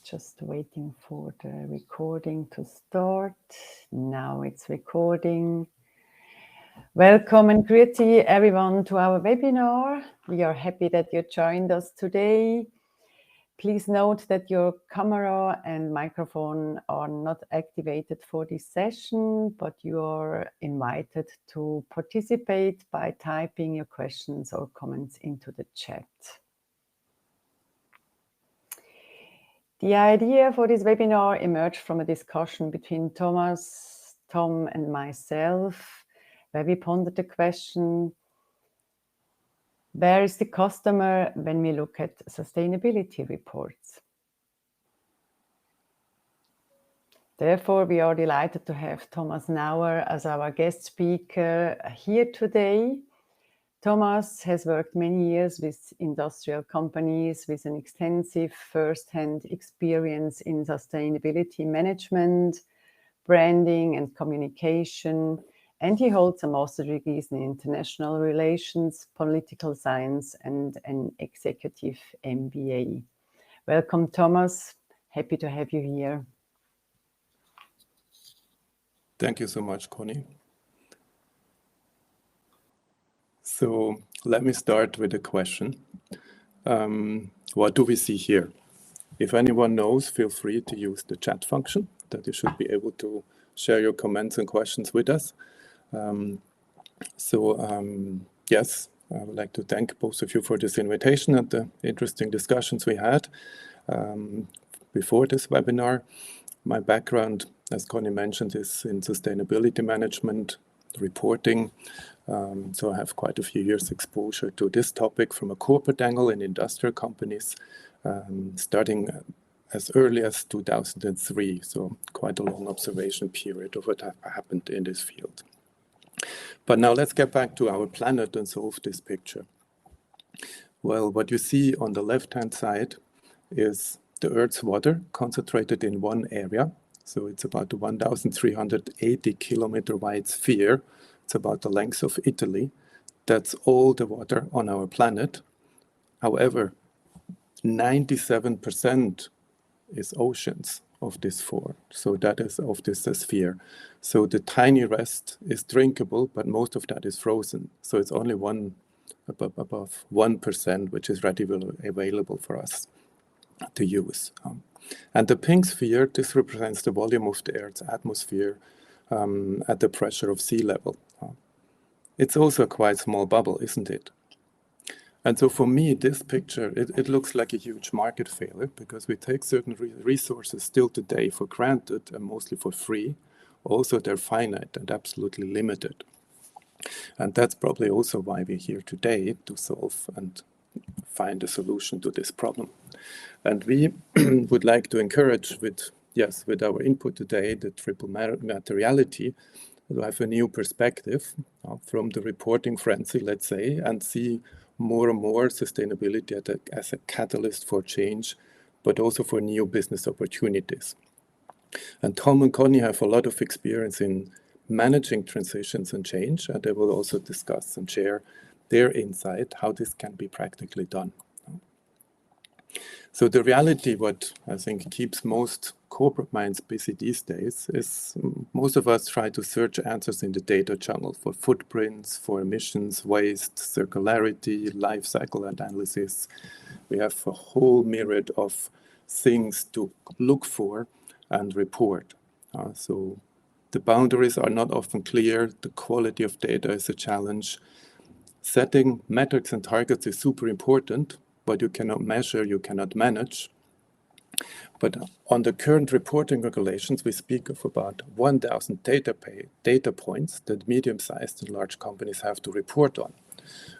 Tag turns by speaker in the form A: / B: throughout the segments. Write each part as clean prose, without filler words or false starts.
A: Just waiting for the recording to start. Now it's recording. Welcome and grüezi everyone to our webinar. We are happy that you joined us today. Please note that your camera and microphone are not activated for this session, but you are invited to participate by typing your questions or comments into the chat. The idea for this webinar emerged from a discussion between Tom, and myself, where we pondered the question, where is the customer when we look at sustainability reports? Therefore, we are delighted to have Thomas Nauer as our guest speaker here today. Thomas has worked many years with industrial companies with an extensive first-hand experience in sustainability management, branding and communication, and he holds a master's degree in international relations, political science, and an executive MBA. Welcome, Thomas. Happy to have you here.
B: Thank you so much, Connie. So let me start with a question. What do we see here? If anyone knows, feel free to use the chat function that you should be able to share your comments and questions with us. Yes, I would like to thank both of you for this invitation and the interesting discussions we had before this webinar. My background, as Connie mentioned, is in sustainability management, reporting. So I have quite a few years exposure to this topic from a corporate angle in industrial companies, starting as early as 2003. So quite a long observation period of what happened in this field. But now let's get back to our planet and solve this picture. Well, what you see on the left-hand side is the Earth's water concentrated in one area. So it's about a 1,380 kilometer wide sphere. It's about the length of Italy. That's all the water on our planet. However, 97% is oceans of this sphere. So that is of this sphere. So the tiny rest is drinkable, but most of that is frozen. So it's only above 1%, which is readily available for us to use. And the pink sphere, this represents the volume of the Earth's atmosphere at the pressure of sea level. It's also a quite small bubble, isn't it? And so for me, this picture, it looks like a huge market failure because we take certain resources still today for granted and mostly for free. Also, they're finite and absolutely limited. And that's probably also why we're here today, to solve and find a solution to this problem. And we would like to encourage with our input today, the Triple Materiality, to have a new perspective from the reporting frenzy, let's say, and see more and more sustainability as a catalyst for change, but also for new business opportunities. And Tom and Connie have a lot of experience in managing transitions and change, and they will also discuss and share their insight, how this can be practically done. So the reality, what I think keeps most corporate minds busy these days, is most of us try to search answers in the data channel for footprints, for emissions, waste, circularity, life cycle analysis. We have a whole myriad of things to look for and report. So the boundaries are not often clear. The quality of data is a challenge. Setting metrics and targets is super important. What you cannot measure, you cannot manage. But on the current reporting regulations, we speak of about 1,000 data points that medium-sized and large companies have to report on.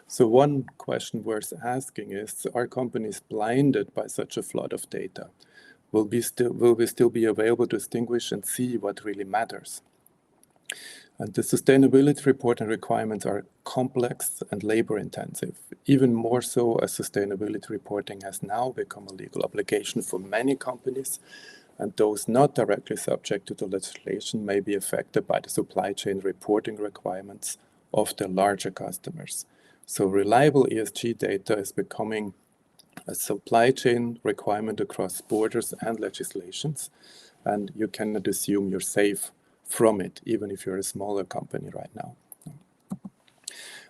B: So one question worth asking is, are companies blinded by such a flood of data? Will we still be available to distinguish and see what really matters? And the sustainability reporting requirements are complex and labor-intensive, even more so as sustainability reporting has now become a legal obligation for many companies, and those not directly subject to the legislation may be affected by the supply chain reporting requirements of their larger customers. So reliable ESG data is becoming a supply chain requirement across borders and legislations, and you cannot assume you're safe from it, even if you're a smaller company right now.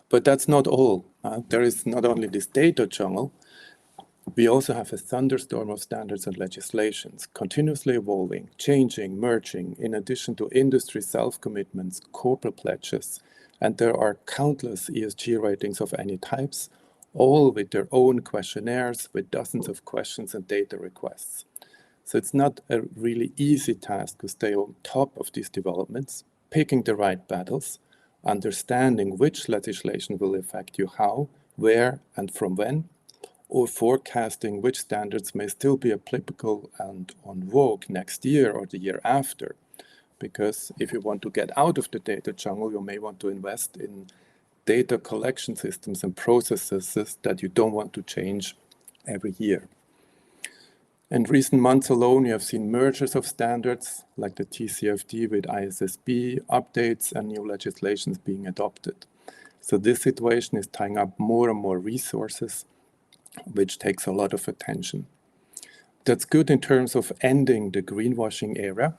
B: But that's not all. There is not only this data jungle, we also have a thunderstorm of standards and legislations, continuously evolving, changing, merging, in addition to industry self-commitments, corporate pledges, and there are countless ESG ratings of any types, all with their own questionnaires, with dozens of questions and data requests. So it's not a really easy task to stay on top of these developments, picking the right battles, understanding which legislation will affect you how, where, and from when, or forecasting which standards may still be applicable and on vogue next year or the year after. Because if you want to get out of the data jungle, you may want to invest in data collection systems and processes that you don't want to change every year. In recent months alone, you have seen mergers of standards like the TCFD with ISSB, updates and new legislations being adopted. So this situation is tying up more and more resources, which takes a lot of attention. That's good in terms of ending the greenwashing era,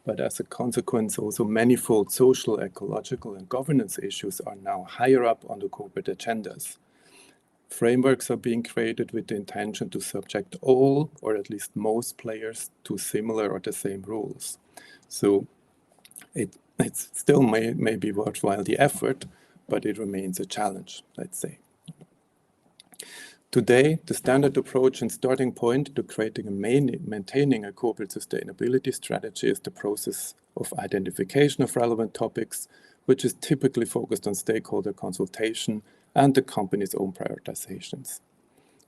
B: but as a consequence, also manifold social, ecological, and governance issues are now higher up on the corporate agendas. Frameworks are being created with the intention to subject all, or at least most players, to similar or the same rules. So it still may be worthwhile the effort, but it remains a challenge, let's say. Today, the standard approach and starting point to creating and maintaining a corporate sustainability strategy is the process of identification of relevant topics, which is typically focused on stakeholder consultation and the company's own prioritizations.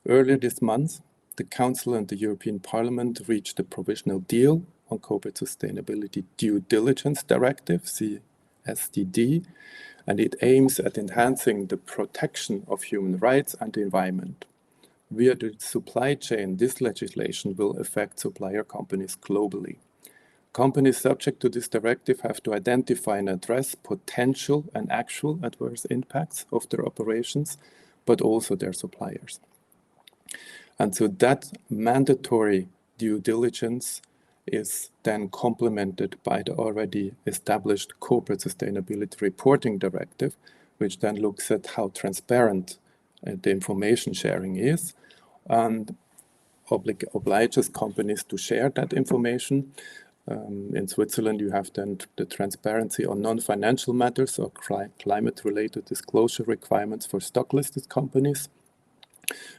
B: Earlier this month, the Council and the European Parliament reached a provisional deal on Corporate Sustainability Due Diligence Directive, CSDD, and it aims at enhancing the protection of human rights and the environment. Via the supply chain, this legislation will affect supplier companies globally. Companies subject to this directive have to identify and address potential and actual adverse impacts of their operations, but also their suppliers. And so that mandatory due diligence is then complemented by the already established Corporate Sustainability Reporting Directive, which then looks at how transparent the information sharing is and obliges companies to share that information. In Switzerland, you have then the transparency on non-financial matters or climate-related disclosure requirements for stock-listed companies,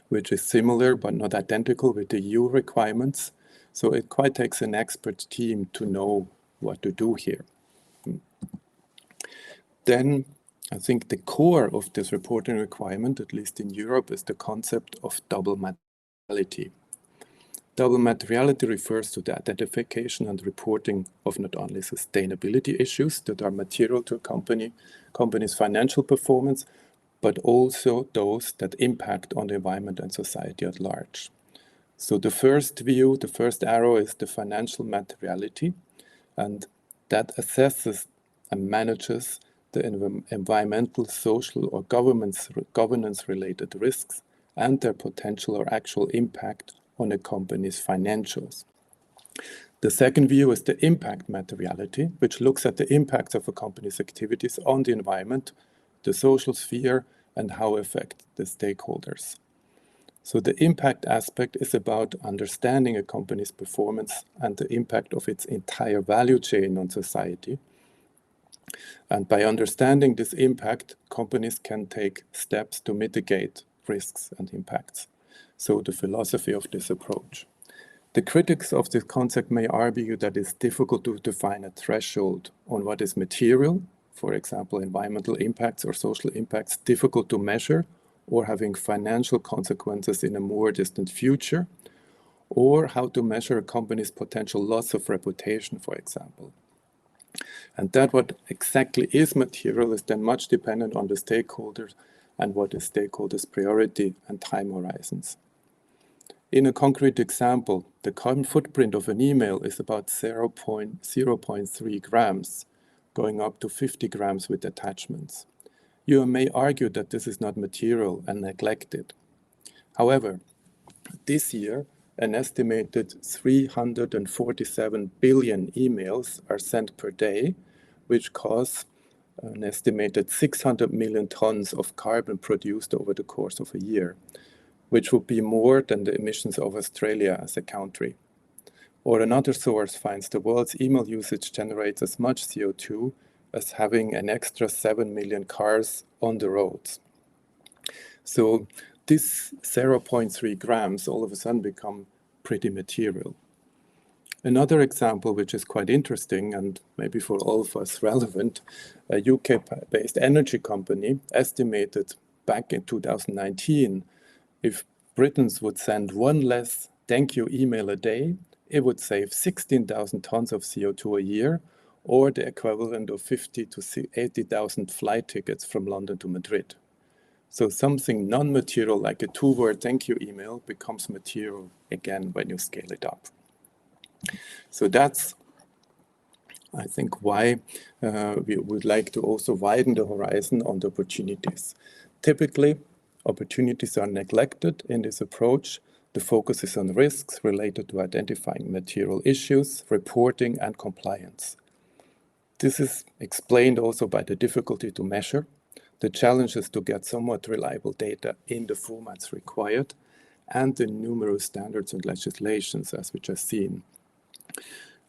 B: which is similar but not identical with the EU requirements. So it quite takes an expert team to know what to do here. Then I think the core of this reporting requirement, at least in Europe, is the concept of double materiality. Double materiality refers to the identification and reporting of not only sustainability issues that are material to a company's financial performance, but also those that impact on the environment and society at large. So the first view, the first arrow is the financial materiality, and that assesses and manages the environmental, social, or governance-related risks and their potential or actual impact on a company's financials. The second view is the impact materiality, which looks at the impacts of a company's activities on the environment, the social sphere, and how it affects the stakeholders. So the impact aspect is about understanding a company's performance and the impact of its entire value chain on society. And by understanding this impact, companies can take steps to mitigate risks and impacts. So the philosophy of this approach. The critics of this concept may argue that it's difficult to define a threshold on what is material, for example, environmental impacts or social impacts, difficult to measure, or having financial consequences in a more distant future, or how to measure a company's potential loss of reputation, for example. And that what exactly is material is then much dependent on the stakeholders and what is stakeholders' priority and time horizons. In a concrete example, the carbon footprint of an email is about 0.3 grams, going up to 50 grams with attachments. You may argue that this is not material and neglected. However, This year, an estimated 347 billion emails are sent per day, which cause an estimated 600 million tons of carbon produced over the course of a year, which would be more than the emissions of Australia as a country. Or another source finds the world's email usage generates as much CO2 as having an extra 7 million cars on the roads. So this 0.3 grams all of a sudden become pretty material. Another example, which is quite interesting and maybe for all of us relevant, a UK-based energy company estimated back in 2019, if Britons would send one less thank you email a day, it would save 16,000 tons of CO2 a year, or the equivalent of 50 to 80,000 flight tickets from London to Madrid. So something non-material like a two-word thank you email becomes material again when you scale it up. So that's, I think, why we would like to also widen the horizon on the opportunities. Typically, opportunities are neglected in this approach. The focus is on risks related to identifying material issues, reporting, and compliance. This is explained also by the difficulty to measure, the challenges to get somewhat reliable data in the formats required, and the numerous standards and legislations, as we just seen.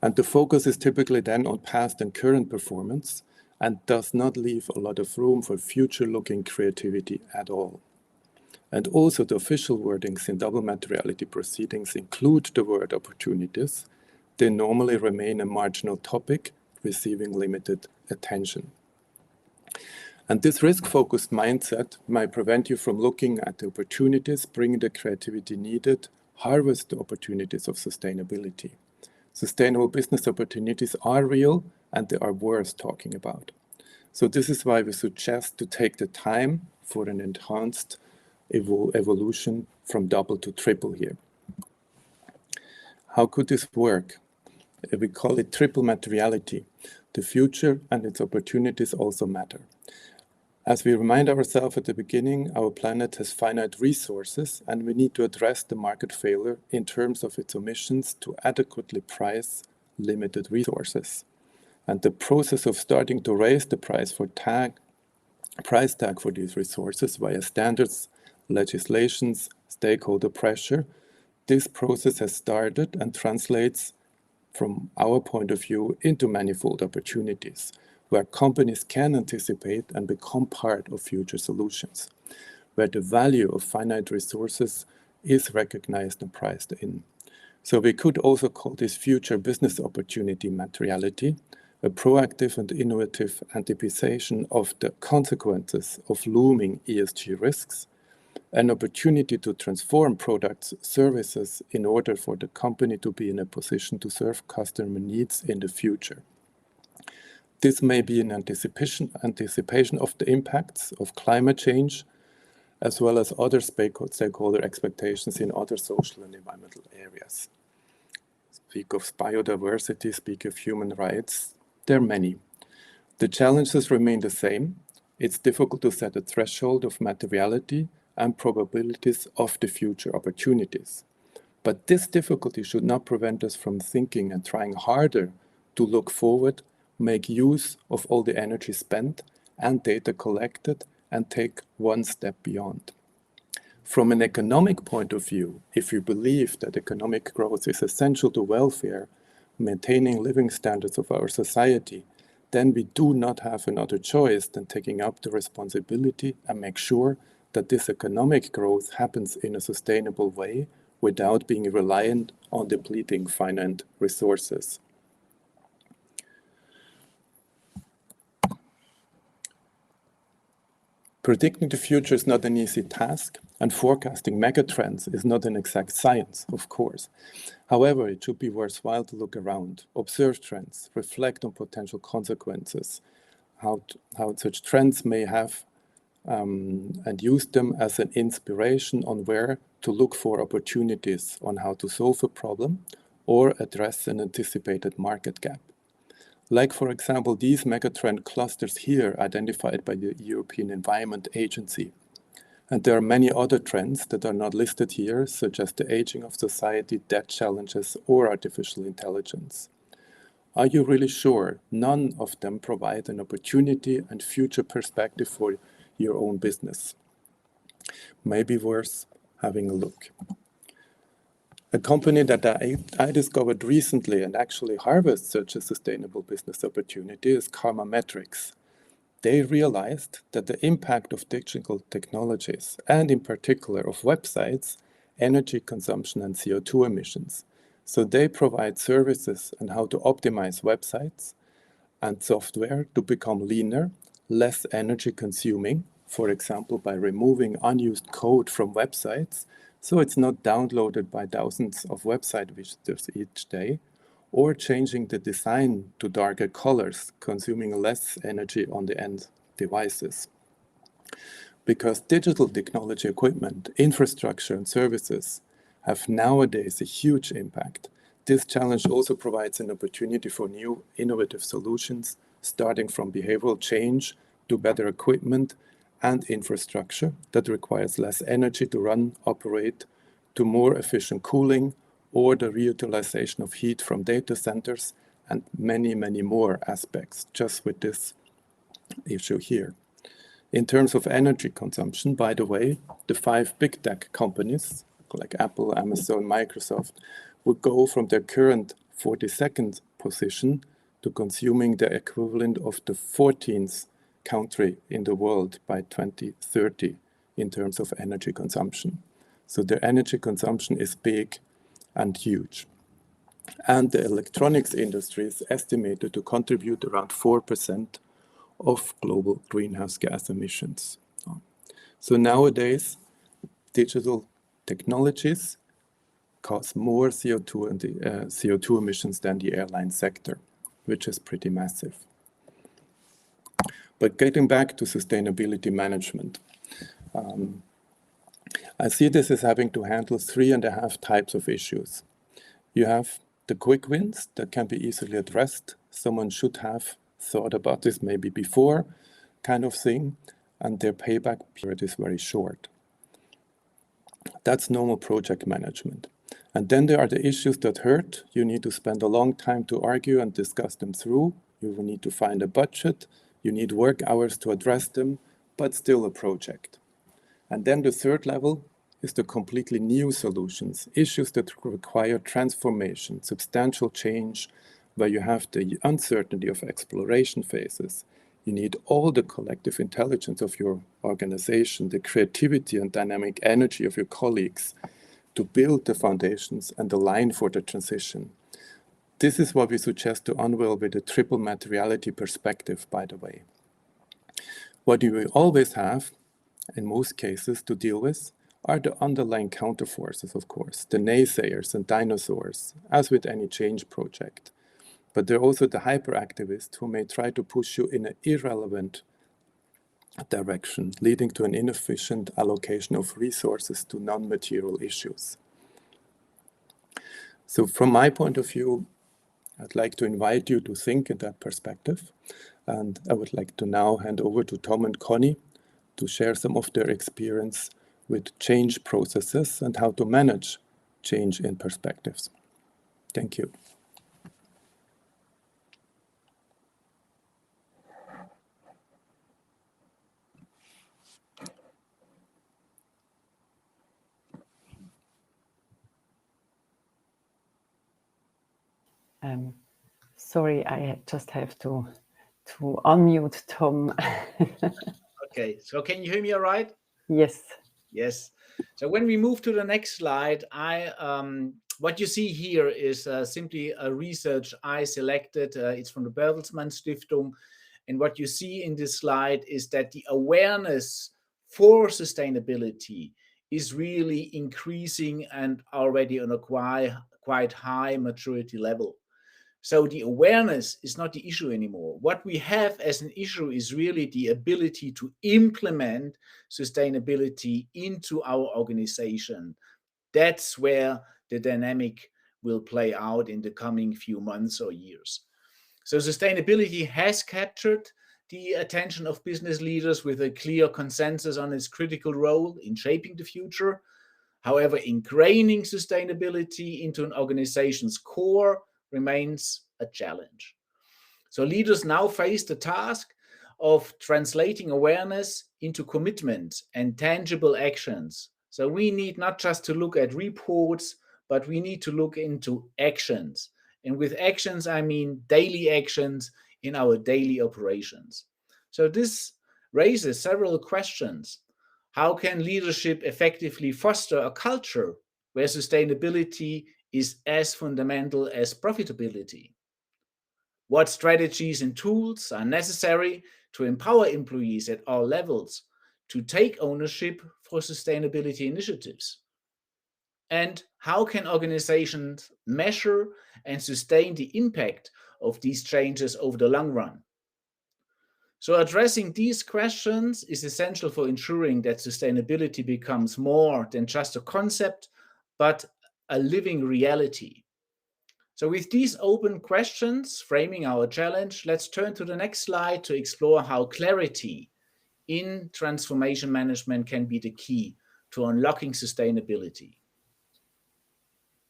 B: And the focus is typically then on past and current performance and does not leave a lot of room for future-looking creativity at all. And also the official wordings in double materiality proceedings include the word opportunities. They normally remain a marginal topic, receiving limited attention. And this risk-focused mindset might prevent you from looking at the opportunities, bring the creativity needed, harvest the opportunities of sustainability. Sustainable business opportunities are real and they are worth talking about. So this is why we suggest to take the time for an enhanced evolution from double to triple here. How could this work? We call it triple materiality. The future and its opportunities also matter. As we remind ourselves at the beginning, our planet has finite resources and we need to address the market failure in terms of its omissions to adequately price limited resources. And the process of starting to raise the price tag for these resources via standards, legislations, stakeholder pressure, this process has started and translates from our point of view into manifold opportunities, where companies can anticipate and become part of future solutions, where the value of finite resources is recognized and priced in. So we could also call this future business opportunity materiality, a proactive and innovative anticipation of the consequences of looming ESG risks, an opportunity to transform products, services in order for the company to be in a position to serve customer needs in the future. This may be an anticipation of the impacts of climate change, as well as other stakeholder expectations in other social and environmental areas. Speak of biodiversity, speak of human rights, there are many. The challenges remain the same. It's difficult to set a threshold of materiality and probabilities of the future opportunities. But this difficulty should not prevent us from thinking and trying harder to look forward, make use of all the energy spent and data collected, and take one step beyond. From an economic point of view, if we believe that economic growth is essential to welfare, maintaining living standards of our society, then we do not have another choice than taking up the responsibility and make sure that this economic growth happens in a sustainable way without being reliant on depleting finite resources. Predicting the future is not an easy task, and forecasting megatrends is not an exact science, of course. However, it should be worthwhile to look around, observe trends, reflect on potential consequences, how such trends may have, and use them as an inspiration on where to look for opportunities on how to solve a problem or address an anticipated market gap. Like, for example, these megatrend clusters here identified by the European Environment Agency. And there are many other trends that are not listed here, such as the aging of society, debt challenges, or artificial intelligence. Are you really sure none of them provide an opportunity and future perspective for your own business? Maybe worth having a look. A company that I discovered recently and actually harvests such a sustainable business opportunity is Customer-Centric. They realized that the impact of digital technologies, and in particular of websites, energy consumption and CO2 emissions. So they provide services on how to optimize websites and software to become leaner, less energy consuming, for example, by removing unused code from websites, so it's not downloaded by thousands of website visitors each day, or changing the design to darker colors, consuming less energy on the end devices. Because digital technology equipment, infrastructure, and services have nowadays a huge impact, this challenge also provides an opportunity for new innovative solutions, starting from behavioral change to better equipment and infrastructure that requires less energy to run, operate, to more efficient cooling, or the reutilization of heat from data centers, and many, many more aspects just with this issue here. In terms of energy consumption, by the way, the 5 big tech companies like Apple, Amazon, Microsoft would go from their current 42nd position to consuming the equivalent of the 14th country in the world by 2030 in terms of energy consumption. So their energy consumption is big and huge. And the electronics industry is estimated to contribute around 4% of global greenhouse gas emissions. So nowadays, digital technologies cause more CO2 and CO2 emissions than the airline sector, which is pretty massive. But getting back to sustainability management, I see this as having to handle 3.5 types of issues. You have the quick wins that can be easily addressed. Someone should have thought about this maybe before, kind of thing, and their payback period is very short. That's normal project management. And then there are the issues that hurt. You need to spend a long time to argue and discuss them through. You will need to find a budget. You need work hours to address them, but still a project. And then the third level is the completely new solutions, issues that require transformation, substantial change, where you have the uncertainty of exploration phases. You need all the collective intelligence of your organization, the creativity and dynamic energy of your colleagues to build the foundations and align for the transition. This is what we suggest to unveil with the Triple Materiality perspective, by the way. What you will always have, in most cases, to deal with are the underlying counterforces, of course, the naysayers and dinosaurs, as with any change project. But there are also the hyperactivists who may try to push you in an irrelevant direction, leading to an inefficient allocation of resources to non-material issues. So from my point of view, I'd like to invite you to think in that perspective. And I would like to now hand over to Tom and Connie to share some of their experience with change processes and how to manage change in perspectives. Thank you.
A: Sorry, I just have to unmute Tom.
C: Okay, so can you hear me all right?
A: Yes.
C: Yes. So when we move to the next slide, what you see here is simply a research I selected. It's from the Bertelsmann Stiftung. And what you see in this slide is that the awareness for sustainability is really increasing and already on a quite high maturity level. So the awareness is not the issue anymore. What we have as an issue is really the ability to implement sustainability into our organization. That's where the dynamic will play out in the coming few months or years. So sustainability has captured the attention of business leaders with a clear consensus on its critical role in shaping the future. However, ingraining sustainability into an organization's core remains a challenge. So leaders now face the task of translating awareness into commitment and tangible actions. So we need not just to look at reports, but we need to look into actions. And with actions, I mean daily actions in our daily operations. So this raises several questions. How can leadership effectively foster a culture where sustainability is as fundamental as profitability? What strategies and tools are necessary to empower employees at all levels to take ownership for sustainability initiatives? And how can organizations measure and sustain the impact of these changes over the long run? So addressing these questions is essential for ensuring that sustainability becomes more than just a concept, but a living reality. So with these open questions framing our challenge, let's turn to the next slide to explore how clarity in transformation management can be the key to unlocking sustainability.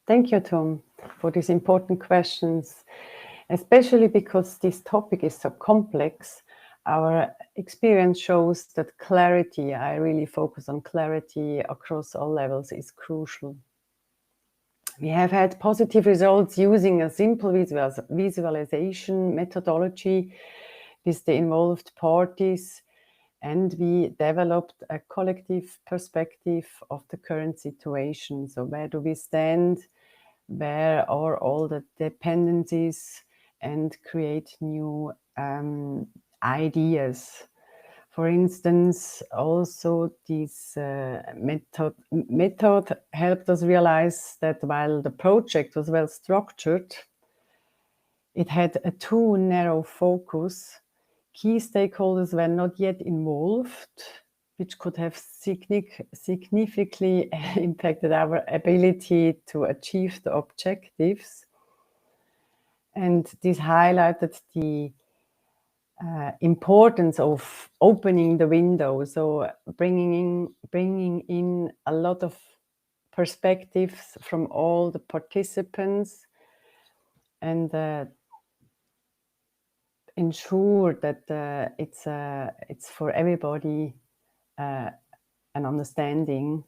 A: Thank you, Tom, for these important questions, especially because this topic is so complex. Our experience shows that clarity, I really focus on clarity across all levels, is crucial. We have had positive results using a simple visualization methodology with the involved parties, and we developed a collective perspective of the current situation. So where do we stand? Where are all the dependencies? And create new ideas. For instance, also this method helped us realize that while the project was well structured, it had a too narrow focus. Key stakeholders were not yet involved, which could have significantly impacted our ability to achieve the objectives. And this highlighted the importance of opening the window, so bringing in a lot of perspectives from all the participants, and ensure that it's for everybody an understanding.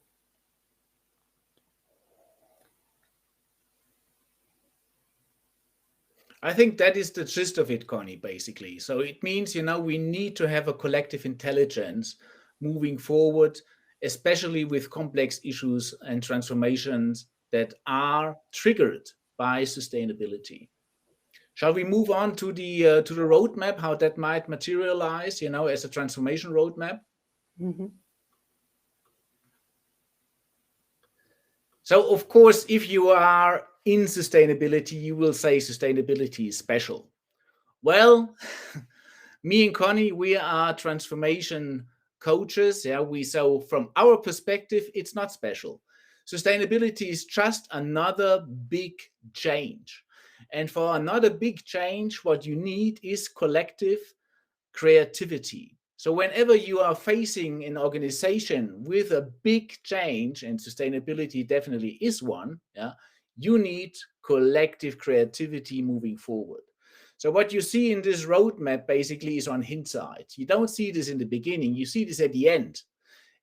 C: I think that is the gist of it, Connie, basically. So it means, we need to have a collective intelligence moving forward, especially with complex issues and transformations that are triggered by sustainability. Shall we move on to the roadmap, how that might materialize, as a transformation roadmap?
A: Mm-hmm.
C: So, of course, if you are in sustainability, you will say sustainability is special. Well, me and Connie, we are transformation coaches. So from our perspective, it's not special. Sustainability is just another big change. And for another big change, what you need is collective creativity. So whenever you are facing an organization with a big change, and sustainability definitely is one, you need collective creativity moving forward. So what you see in this roadmap basically is on hindsight. You don't see this in the beginning, you see this at the end.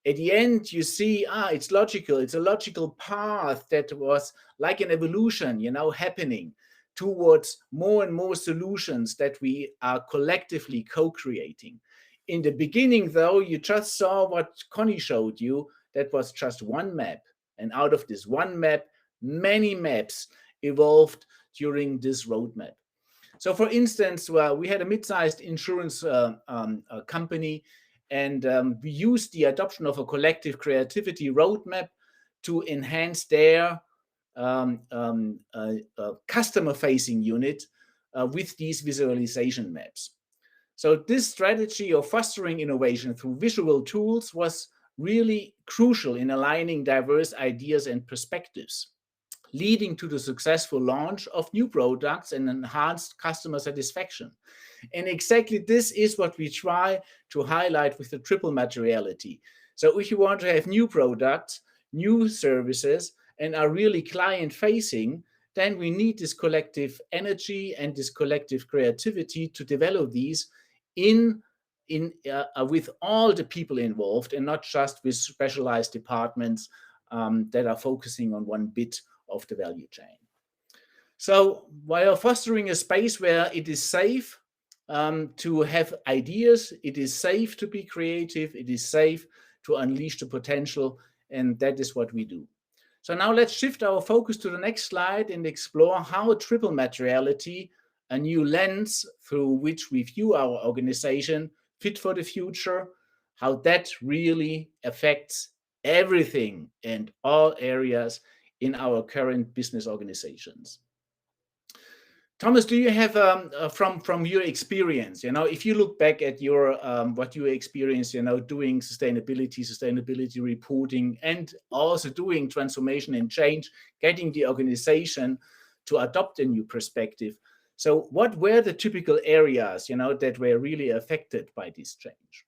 C: At the end, you see, it's logical. It's a logical path that was like an evolution, happening towards more and more solutions that we are collectively co-creating. In the beginning, though, you just saw what Connie showed you. That was just one map. And out of this one map, many maps evolved during this roadmap. So, for instance, we had a mid-sized insurance company, and we used the adoption of a collective creativity roadmap to enhance their customer-facing unit with these visualization maps. So this strategy of fostering innovation through visual tools was really crucial in aligning diverse ideas and perspectives. leading to the successful launch of new products and enhanced customer satisfaction. And exactly this is what we try to highlight with the triple materiality. So if you want to have new products, new services, and are really client facing, then we need this collective energy and this collective creativity to develop these with all the people involved, and not just with specialized departments that are focusing on one bit of the value chain. So while fostering a space where it is safe to have ideas, it is safe to be creative, it is safe to unleash the potential, and that is what we do. So now let's shift our focus to the next slide and explore how triple materiality, a new lens through which we view our organization, fit for the future, how that really affects everything and all areas in our current business organizations. Thomas, do you have from your experience, if you look back at your what you experienced, doing sustainability reporting, and also doing transformation and change, getting the organization to adopt a new perspective. So what were the typical areas, that were really affected by this change?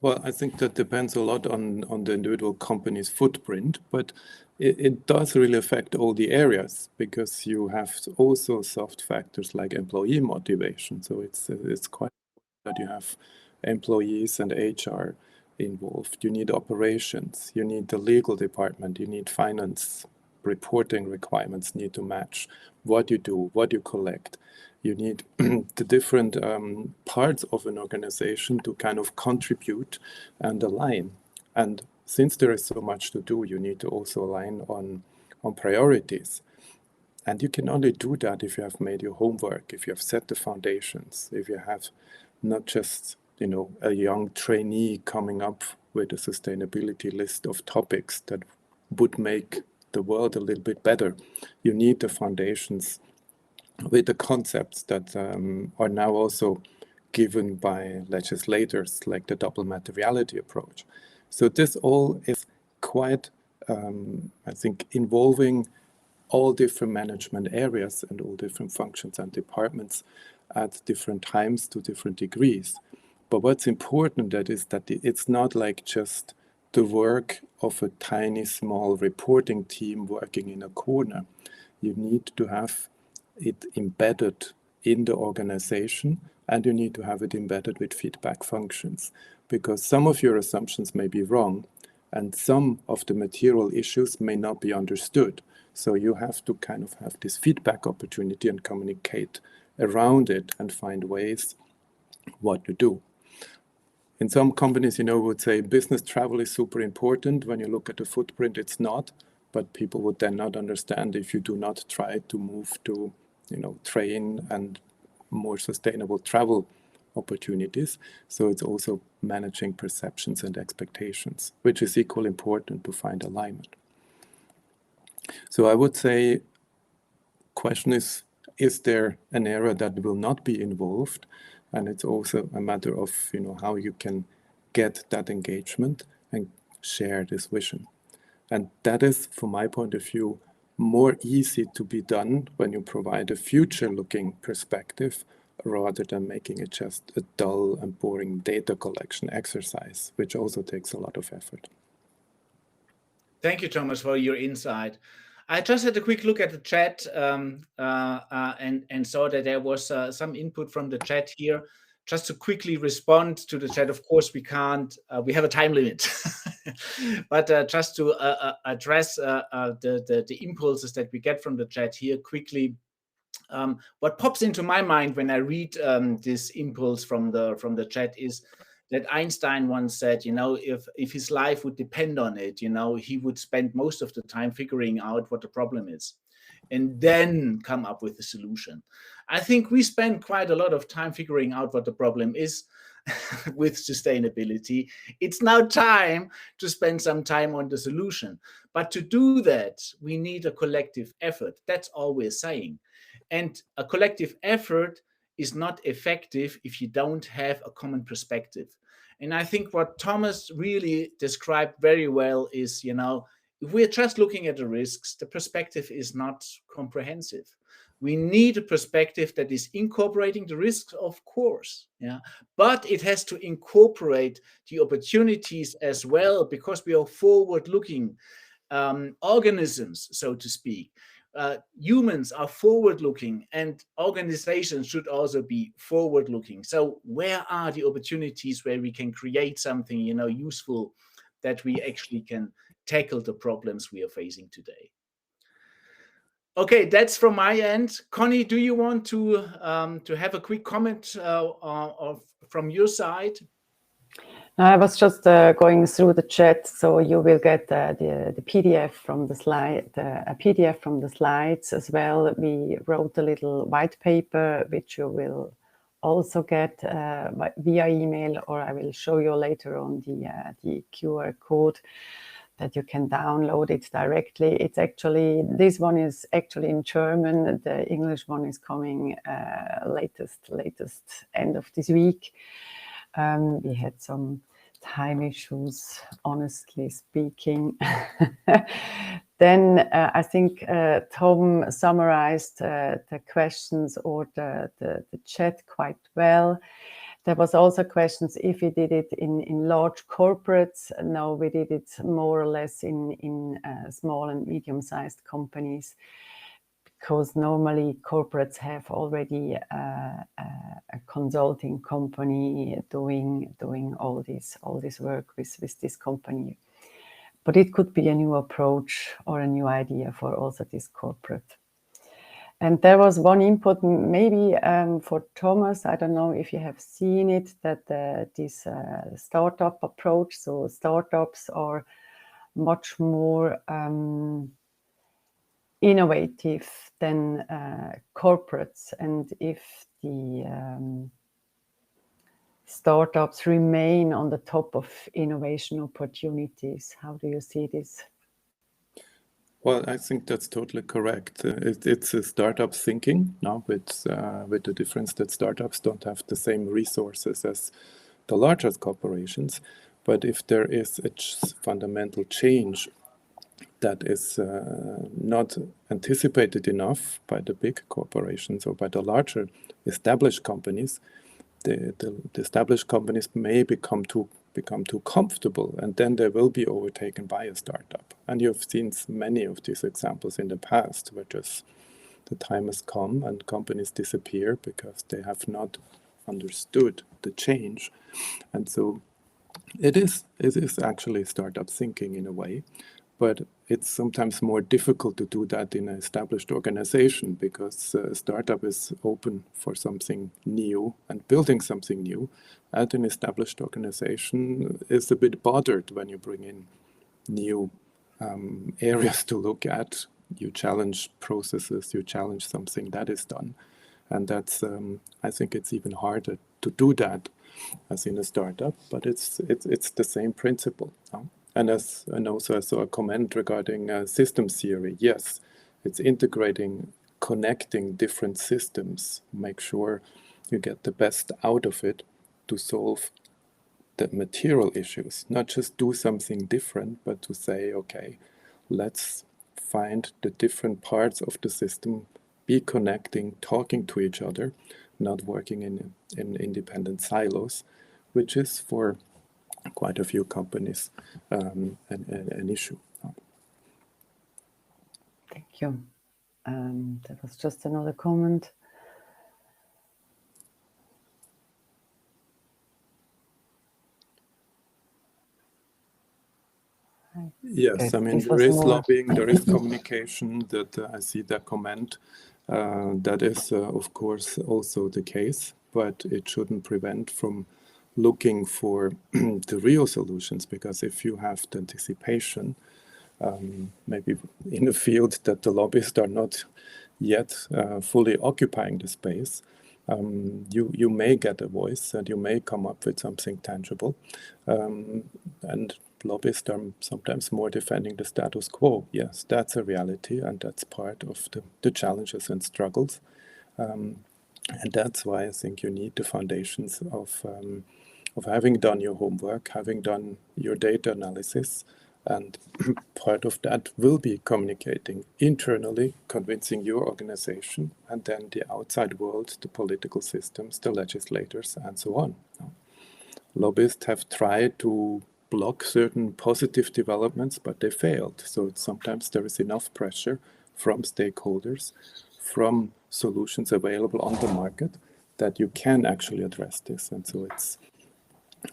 B: Well, I think that depends a lot on the individual company's footprint, but it does really affect all the areas, because you have also soft factors like employee motivation. So it's quite that you have employees and HR involved. You need operations, you need the legal department, you need finance. Reporting requirements need to match what you do, what you collect. You need the different parts of an organization to kind of contribute and align. And since there is so much to do, you need to also align on priorities. And you can only do that if you have made your homework, if you have set the foundations, if you have not just, a young trainee coming up with a sustainability list of topics that would make the world a little bit better. You need the foundations with the concepts that are now also given by legislators, like the double materiality approach. So this all is quite, I think, involving all different management areas and all different functions and departments at different times to different degrees. But what's important is that it's not like just the work of a tiny, small reporting team working in a corner. You need to have it embedded in the organization, and you need to have it embedded with feedback functions, because some of your assumptions may be wrong and some of the material issues may not be understood. So you have to kind of have this feedback opportunity and communicate around it and find ways what to do. In some companies, would say business travel is super important. When you look at the footprint, it's not. But people would then not understand if you do not try to move to, train and more sustainable travel opportunities. So it's also managing perceptions and expectations, which is equally important to find alignment. So I would say, question is there an area that will not be involved? And it's also a matter of, how you can get that engagement and share this vision. And that is, from my point of view, more easy to be done when you provide a future-looking perspective rather than making it just a dull and boring data collection exercise, which also takes a lot of effort.
C: Thank you, Thomas, for your insight. I just had a quick look at the chat and saw that there was some input from the chat here. Just to quickly respond to the chat, of course, we can't, we have a time limit, but just to address the impulses that we get from the chat here quickly. What pops into my mind when I read this impulse from the chat is that Einstein once said, if his life would depend on it, he would spend most of the time figuring out what the problem is and then come up with a solution. I think we spend quite a lot of time figuring out what the problem is with sustainability. It's now time to spend some time on the solution. But to do that, we need a collective effort. That's all we're saying. And a collective effort is not effective if you don't have a common perspective. And I think what Thomas really described very well is, if we're just looking at the risks, the perspective is not comprehensive. We need a perspective that is incorporating the risks, of course, yeah, but it has to incorporate the opportunities as well, because we are forward-looking organisms, so to speak. Humans are forward-looking, and organizations should also be forward-looking. So where are the opportunities where we can create something, useful, that we actually can tackle the problems we are facing today? Okay, that's from my end. Connie, do you want to have a quick comment from your side?
A: I was just going through the chat, so you will get the PDF from the slide, a PDF from the slides as well. We wrote a little white paper, which you will also get via email, or I will show you later on the QR code that you can download it directly. It's actually, this one is actually in German. The English one is coming latest end of this week. We had some time issues, honestly speaking. Then I think Tom summarized the questions or the chat quite well. There was also questions if we did it in large corporates. No, we did it more or less in small and medium-sized companies, because normally corporates have already a consulting company doing all this work with this company. But it could be a new approach or a new idea for also this corporate. And there was one input, maybe for Thomas, I don't know if you have seen it, that this startup approach, so startups are much more innovative than corporates, and if the startups remain on the top of innovation opportunities. How do you see this?
B: Well, I think that's totally correct. It's a startup thinking now, with the difference that startups don't have the same resources as the largest corporations. But if there is a fundamental change that is not anticipated enough by the big corporations or by the larger established companies, the established companies may become too comfortable, and then they will be overtaken by a startup. And you've seen many of these examples in the past, where just the time has come and companies disappear because they have not understood the change. And so it is actually startup thinking in a way. But it's sometimes more difficult to do that in an established organization, because a startup is open for something new and building something new. And an established organization is a bit bothered when you bring in new areas to look at. You challenge processes, you challenge something that is done. And that's, I think it's even harder to do that as in a startup, but it's the same principle. And also I saw a comment regarding systems theory. Yes, it's integrating, connecting different systems, make sure you get the best out of it to solve the material issues, not just do something different, but to say, okay, let's find the different parts of the system, be connecting, talking to each other, not working in independent silos, which is for quite a few companies an issue.
A: Thank you. There was just another comment.
B: Yes, I mean, there is lobbying, there is communication, that I see that comment. That is, of course, also the case, but it shouldn't prevent from looking for the real solutions, because if you have the anticipation, maybe in a field that the lobbyists are not yet fully occupying the space, you may get a voice and you may come up with something tangible. And lobbyists are sometimes more defending the status quo. Yes, that's a reality, and that's part of the challenges and struggles. And that's why I think you need the foundations of having done your homework, having done your data analysis, And part of that will be communicating internally, convincing your organization, and then the outside world, the political systems, the legislators, and so on. Lobbyists have tried to block certain positive developments, but they failed. So sometimes there is enough pressure from stakeholders, from solutions available on the market, that you can actually address this. And so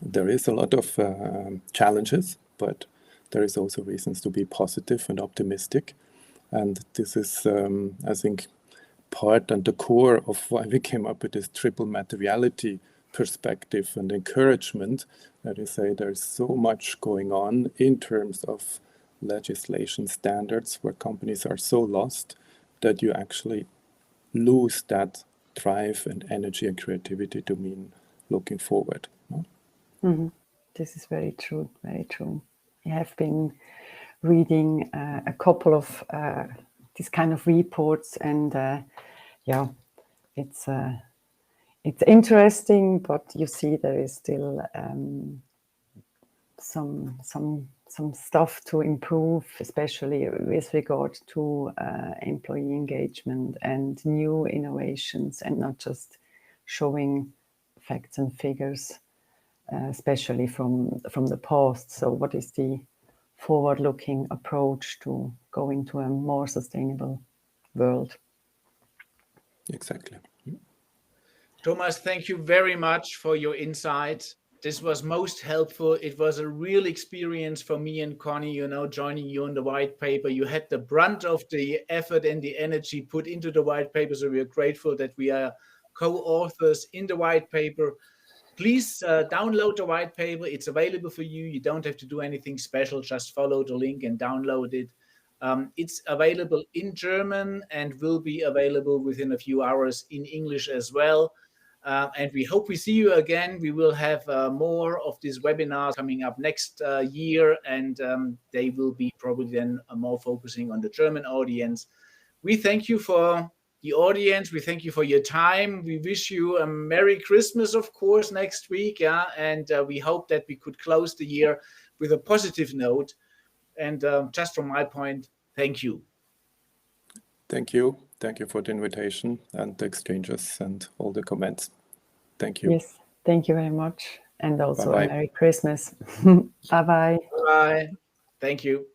B: there is a lot of challenges, but there is also reasons to be positive and optimistic. And this is, I think, part and the core of why we came up with this triple materiality perspective and encouragement, that is say there's so much going on in terms of legislation standards where companies are so lost that you actually lose that drive and energy and creativity to mean looking forward.
A: This is very true, very true. I have been reading a couple of these kind of reports, and yeah, it's interesting, but you see there is still some stuff to improve, especially with regard to employee engagement and new innovations, and not just showing facts and figures, especially from the past. So what is the forward-looking approach to going to a more sustainable world?
B: Exactly.
C: Thomas, thank you very much for your insights. This was most helpful. It was a real experience for me and Connie, joining you on the white paper. You had the brunt of the effort and the energy put into the white paper, so we are grateful that we are co-authors in the white paper. Please download the white paper. It's available for you. You don't have to do anything special. Just follow the link and download it. It's available in German and will be available within a few hours in English as well. And we hope we see you again. We will have more of these webinars coming up next year, and they will be probably then more focusing on the German audience. We thank you for the audience. We thank you for your time. We wish you a Merry Christmas, of course, next week. Yeah, and we hope that we could close the year with a positive note. And just from my point, thank you.
B: Thank you. Thank you for the invitation and the exchanges and all the comments. Thank you.
A: Yes, thank you very much. And also
B: Bye-bye.
A: a Merry Christmas. Bye-bye.
C: Bye. Thank you.